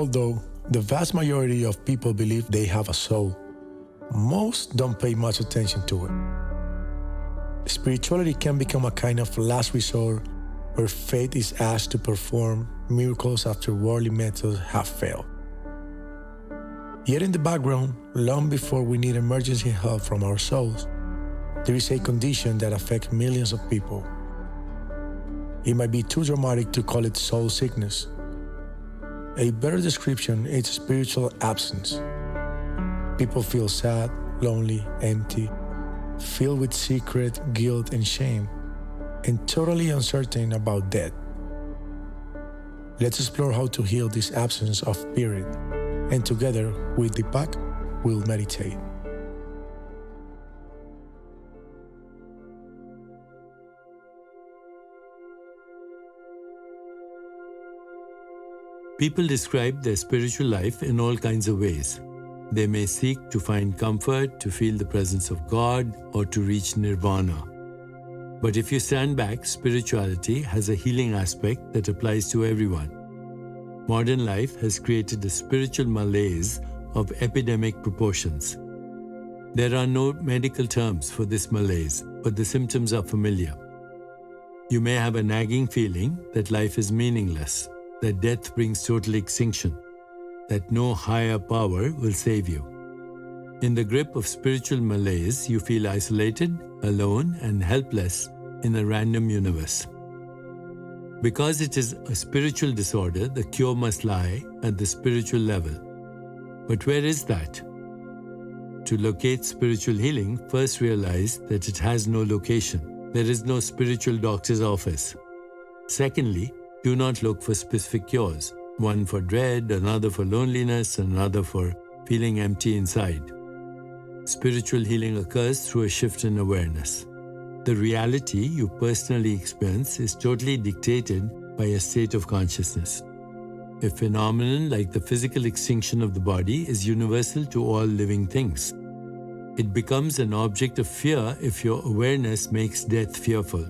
Although the vast majority of people believe they have a soul, most don't pay much attention to it. Spirituality can become a kind of last resort where faith is asked to perform miracles after worldly methods have failed. Yet in the background, long before we need emergency help from our souls, there is a condition that affects millions of people. It might be too dramatic to call it soul sickness. A better description is spiritual absence. People feel sad, lonely, empty, filled with secret guilt and shame, and totally uncertain about death. Let's explore how to heal this absence of spirit, and together with Deepak, we'll meditate. People describe their spiritual life in all kinds of ways. They may seek to find comfort, to feel the presence of God, or to reach nirvana. But if you stand back, spirituality has a healing aspect that applies to everyone. Modern life has created a spiritual malaise of epidemic proportions. There are no medical terms for this malaise, but the symptoms are familiar. You may have a nagging feeling that life is meaningless, that death brings total extinction, that no higher power will save you. In the grip of spiritual malaise, you feel isolated, alone, and helpless in a random universe. Because it is a spiritual disorder, the cure must lie at the spiritual level. But where is that? To locate spiritual healing, first realize that it has no location. There is no spiritual doctor's office. Secondly, do not look for specific cures, one for dread, another for loneliness, another for feeling empty inside. Spiritual healing occurs through a shift in awareness. The reality you personally experience is totally dictated by a state of consciousness. A phenomenon like the physical extinction of the body is universal to all living things. It becomes an object of fear if your awareness makes death fearful.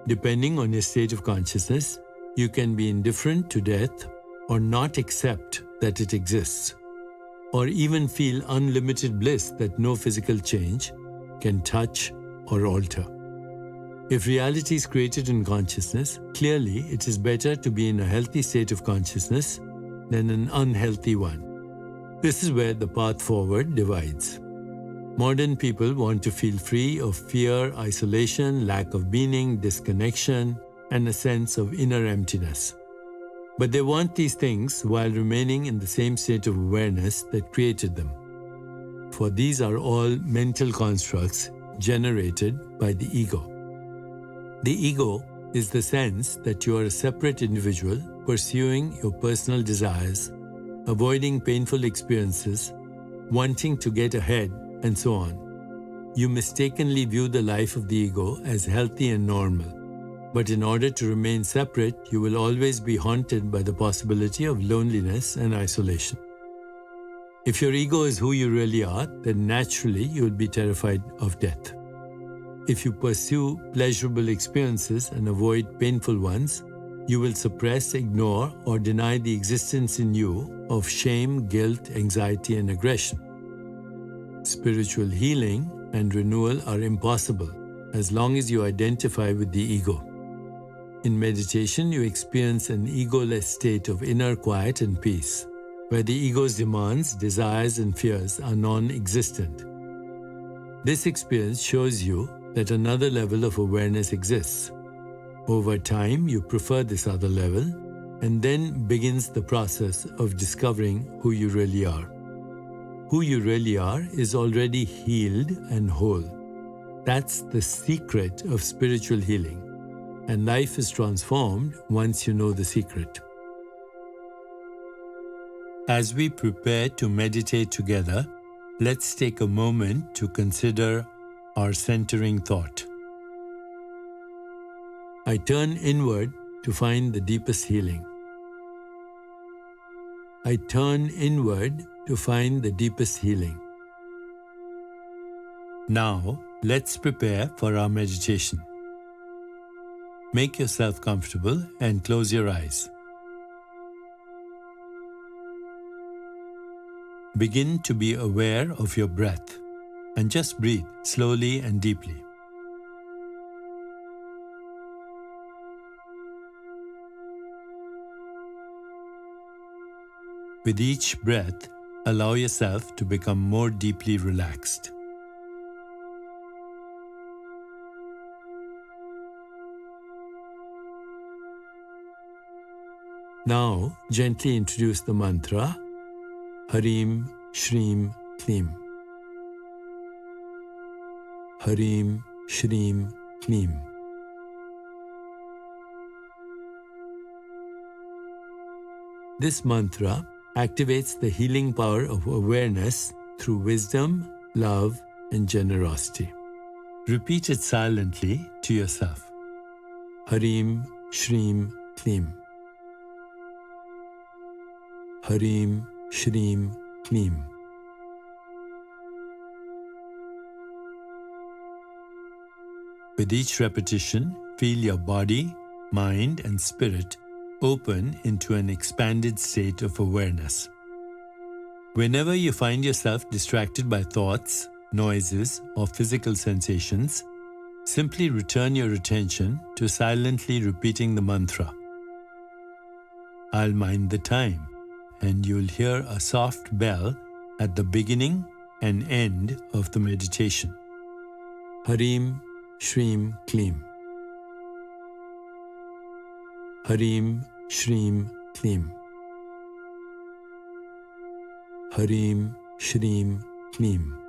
Depending on your state of consciousness, you can be indifferent to death or not accept that it exists, or even feel unlimited bliss that no physical change can touch or alter. If reality is created in consciousness, clearly it is better to be in a healthy state of consciousness than an unhealthy one. This is where the path forward divides. Modern people want to feel free of fear, isolation, lack of meaning, disconnection, and a sense of inner emptiness. But they want these things while remaining in the same state of awareness that created them. For these are all mental constructs generated by the ego. The ego is the sense that you are a separate individual pursuing your personal desires, avoiding painful experiences, wanting to get ahead, and so on. You mistakenly view the life of the ego as healthy and normal. But in order to remain separate, you will always be haunted by the possibility of loneliness and isolation. If your ego is who you really are, then naturally you will be terrified of death. If you pursue pleasurable experiences and avoid painful ones, you will suppress, ignore, or deny the existence in you of shame, guilt, anxiety, and aggression. Spiritual healing and renewal are impossible as long as you identify with the ego. In meditation, you experience an egoless state of inner quiet and peace, where the ego's demands, desires, and fears are non-existent. This experience shows you that another level of awareness exists. Over time, you prefer this other level, and then begins the process of discovering who you really are. Who you really are is already healed and whole. That's the secret of spiritual healing. And life is transformed once you know the secret. As we prepare to meditate together, let's take a moment to consider our centering thought. I turn inward to find the deepest healing. I turn inward to find the deepest healing. Now, let's prepare for our meditation. Make yourself comfortable and close your eyes. Begin to be aware of your breath and just breathe slowly and deeply. With each breath, allow yourself to become more deeply relaxed. Now, gently introduce the mantra Harim Shrim Klim. Harim Shrim Klim. This mantra activates the healing power of awareness through wisdom, love, and generosity. Repeat it silently to yourself. Harim Shrim Klim. Harim Shrim Klim. With each repetition, feel your body, mind, and spirit open into an expanded state of awareness. Whenever you find yourself distracted by thoughts, noises, or physical sensations, simply return your attention to silently repeating the mantra. I'll mind the time, and you'll hear a soft bell at the beginning and end of the meditation. Harim Shrim Klim. Harim Shrim Klim. Harim Shrim Klim.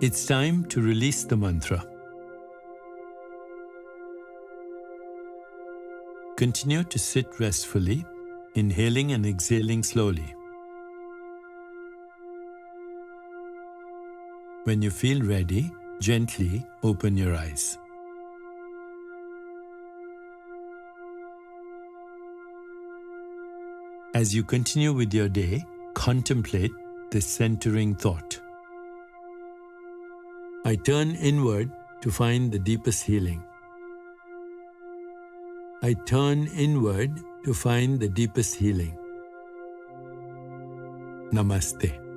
It's time to release the mantra. Continue to sit restfully, inhaling and exhaling slowly. When you feel ready, gently open your eyes. As you continue with your day, contemplate this centering thought. I turn inward to find the deepest healing. I turn inward to find the deepest healing. Namaste.